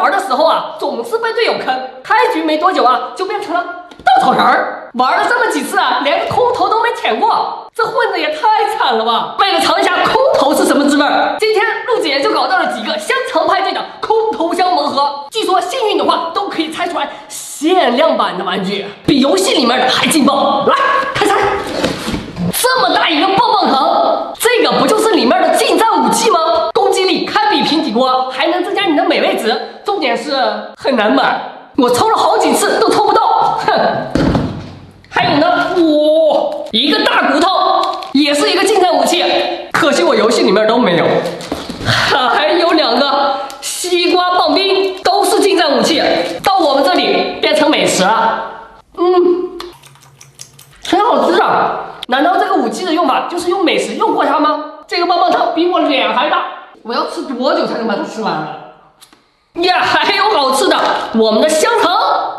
玩的时候啊，总是被队友坑，开局没多久啊，就变成了稻草人儿。玩了这么几次啊，连个空投都没舔过，这混的也太惨了吧！为了尝一下空投是什么滋味，今天陆姐就搞到了几个香肠派对的空投箱盲盒，据说幸运的话都可以拆出来限量版的玩具，比游戏里面的还劲爆。来，开拆！这么大一个棒棒糖，这个不就是里面的近战武器吗？攻击力堪比平底锅，还能增加你的美味值，重点是很难买，我抽了好几次都抽不到，哼。还有呢，哇，一个大骨头，也是一个近战武器，可惜我游戏里面都没有。还有2个西瓜棒冰，都是近战武器，到我们这里变成美食了。挺好吃的。难道这个武器的用法就是用美食诱惑它吗？这个棒棒糖比我脸还大，我要吃多久才能把它吃完呢？呀，还有好吃的，我们的香肠、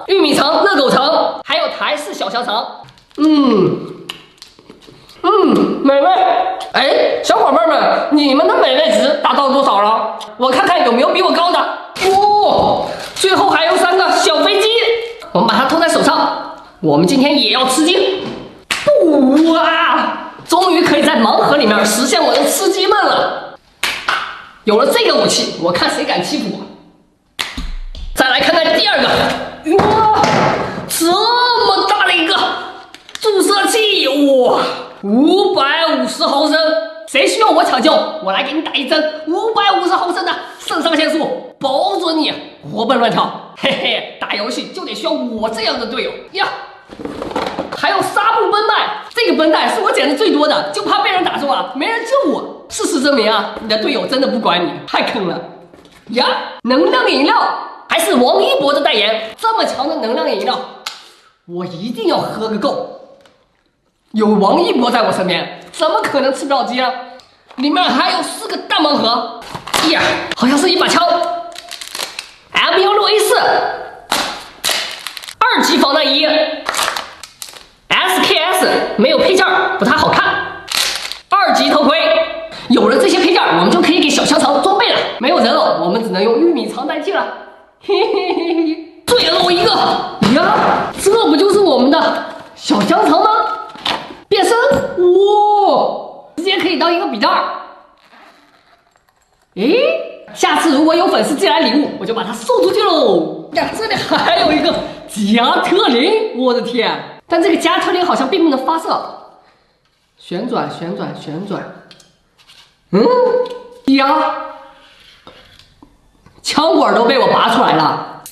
玉米肠、热狗肠，还有台式小香肠。美味。哎，小伙伴们，你们的美味值达到多少了？我看看有没有比我高的。最后还有3个小飞机，我们把它托在手上。我们今天也要吃鸡。哇！终于可以在盲盒里面实现我的吃鸡梦了。有了这个武器，我看谁敢欺负我。再来看看第2个，哇，这么大的一个注射器，哇，550毫升，谁需要我抢救，我来给你打一针550毫升的肾上腺素，保准你活蹦乱跳。嘿嘿，打游戏就得需要我这样的队友呀。还有纱布绷带，这个绷带是我捡的最多的，就怕被人打中啊，没人救我。事实证明啊，你的队友真的不管你，太坑了呀！能量饮料。还是王一博的代言，这么强的能量饮料，我一定要喝个够。有王一博在我身边，怎么可能吃不了鸡啊？里面还有4个大盲盒，呀，好像是一把枪 M16A4 2级防弹衣 SKS 没有配件不太好看，2级头盔。有了这些配件，我们就可以给小香肠装备了。没有人偶，我们只能用玉米肠代替了。嘿嘿嘿嘿，最后一个呀，这不就是我们的小香肠吗？变身，哇，直接可以当一个笔袋。诶，下次如果有粉丝寄来礼物，我就把它送出去喽。呀，这里还有一个加特林，我的天！但这个加特林好像并不能发射，旋转，旋转，旋转。呀！枪管都被我拔出来了，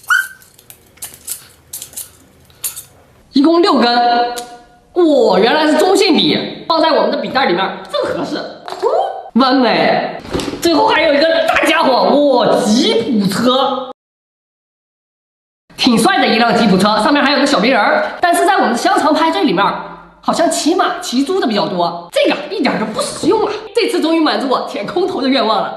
一共6根。哇，原来是中性笔，放在我们的笔袋里面正合适，完美。最后还有一个大家伙，哇，吉普车，挺帅的一辆吉普车，上面还有个小冰人。但是在我们的香肠派对里面，好像骑马骑猪的比较多，这个一点都不实用啊。这次终于满足我舔空投的愿望了。